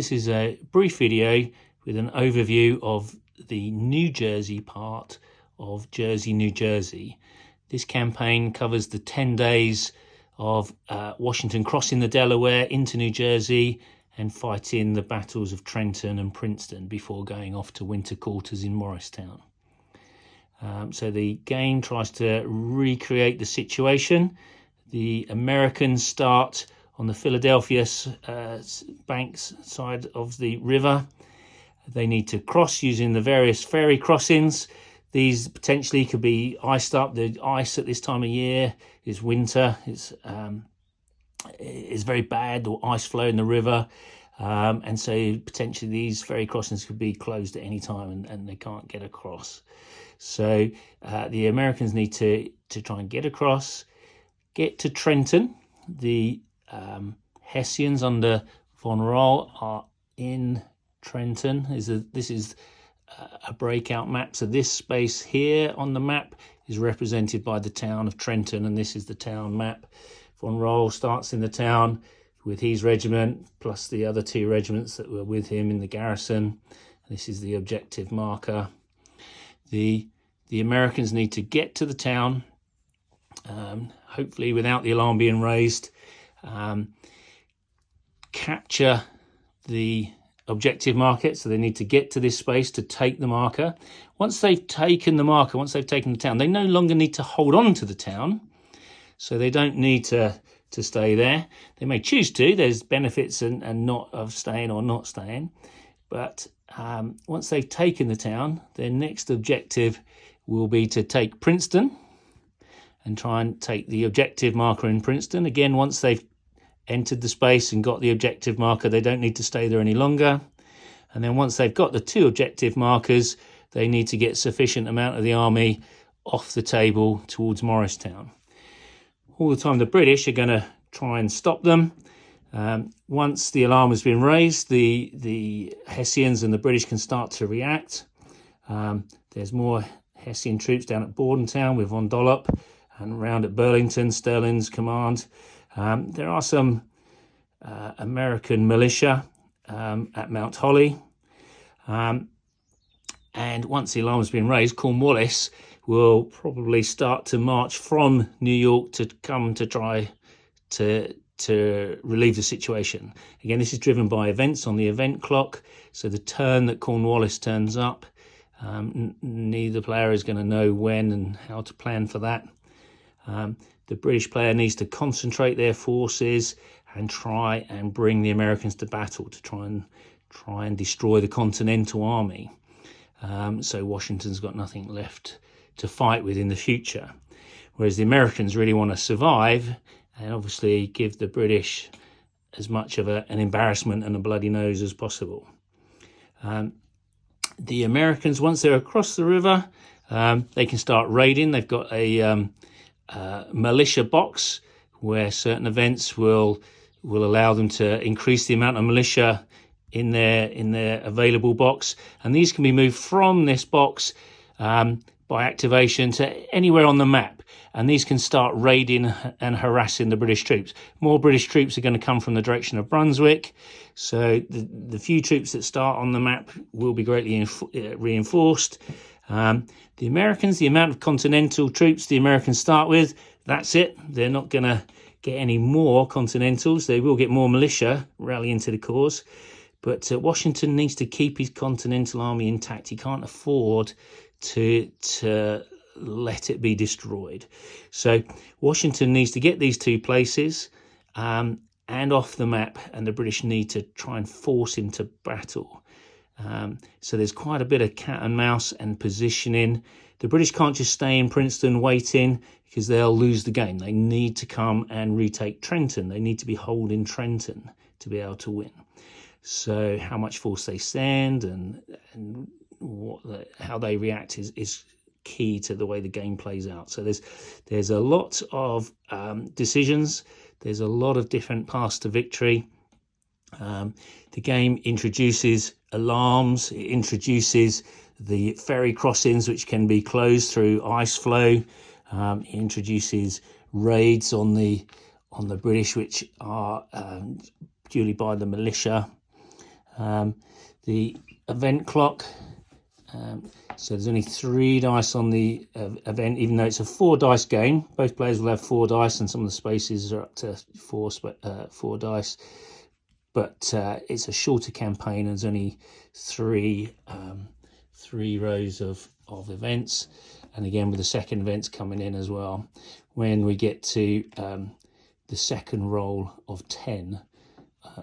This is a brief video with an overview of the New Jersey part of Jersey, New Jersey. This campaign covers the 10 days of Washington crossing the Delaware into New Jersey and fighting the battles of Trenton and Princeton before going off to winter quarters in Morristown. So the game tries to recreate the situation. The Americans start on the Philadelphia banks side of the river. They need to cross using the various ferry crossings. These potentially could be iced up. The ice at this time of year is winter. It's very bad, or ice flow in the river. And so potentially these ferry crossings could be closed at any time and they can't get across. So the Americans need to try and get across, get to Trenton. The Hessians under von Roll are in Trenton. This is a breakout map. So this space here on the map is represented by the town of Trenton, and this is the town map. Von Roll starts in the town with his regiment, plus the other two regiments that were with him in the garrison. This is the objective marker. The Americans need to get to the town, hopefully without the alarm being raised, capture the objective marker. So they need to get to this space to take the marker. Once they've taken the marker, once they've taken the town, they no longer need to hold on to the town. So they don't need to stay there. They may choose to. There's benefits and not of staying or not staying. But once they've taken the town, their next objective will be to take Princeton and try and take the objective marker in Princeton. Again, once they've entered the space and got the objective marker, they don't need to stay there any longer. And then once they've got the two objective markers, they need to get sufficient amount of the army off the table towards Morristown. All the time the British are going to try and stop them. Once the alarm has been raised, the Hessians and the British can start to react. There's more Hessian troops down at Bordentown with von Dollop, and around at Burlington, Sterling's command. There are some American militia at Mount Holly. And once the alarm has been raised, Cornwallis will probably start to march from New York to come to try to relieve the situation. Again, this is driven by events on the event clock. So the turn that Cornwallis turns up, neither player is going to know when and how to plan for that. The British player needs to concentrate their forces and try and bring the Americans to battle to try and destroy the Continental Army. So Washington's got nothing left to fight with in the future. Whereas the Americans really want to survive and obviously give the British as much of an embarrassment and a bloody nose as possible. The Americans, once they're across the river, they can start raiding. They've got a militia box where certain events will allow them to increase the amount of militia in their available box, and these can be moved from this box by activation to anywhere on the map, and these can start raiding and harassing the British troops. More British troops are going to come from the direction of Brunswick, so the few troops that start on the map will be greatly reinforced. The Americans, the amount of continental troops the Americans start with, that's it. They're not going to get any more continentals. They will get more militia rallying to the cause. But Washington needs to keep his continental army intact. He can't afford to let it be destroyed. So Washington needs to get these two places and off the map, and the British need to try and force him to battle. So there's quite a bit of cat and mouse and positioning. The British can't just stay in Princeton waiting because they'll lose the game. They need to come and retake Trenton. They need to be holding Trenton to be able to win. So how much force they send and how they react is key to the way the game plays out. So there's a lot of decisions. There's a lot of different paths to victory. The game introduces alarms. It introduces the ferry crossings, which can be closed through ice flow. It introduces raids on the British, which are purely by the militia. The event clock, so there's only 3 dice on the event, even though it's a 4 dice game. Both players will have 4 dice, and some of the spaces are up to 4 dice. But it's a shorter campaign, and there's only 3 rows of events, and again with the second events coming in as well. When we get to the second roll of 10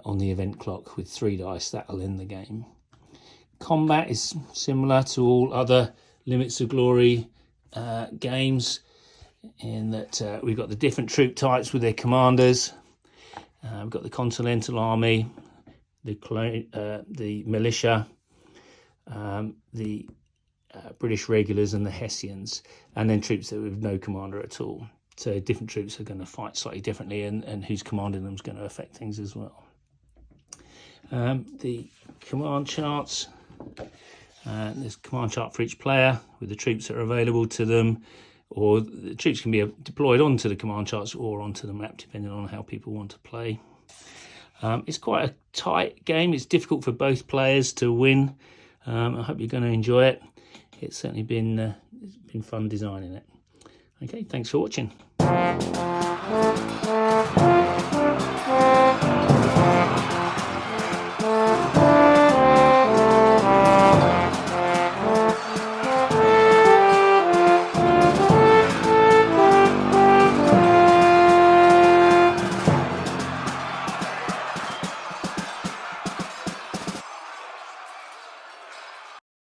on the event clock with 3 dice, that'll end the game. Combat is similar to all other Limits of Glory games, in that we've got the different troop types with their commanders. We've got the Continental Army, the militia, the British regulars and the Hessians, and then troops that with no commander at all. So different troops are going to fight slightly differently, and who's commanding them is going to affect things as well. The command charts, there's a command chart for each player with the troops that are available to them, or the troops can be deployed onto the command charts or onto the map depending on how people want to play. It's quite a tight game. It's difficult for both players to win. I hope you're going to enjoy it. It's certainly been fun designing it. Okay, thanks for watching.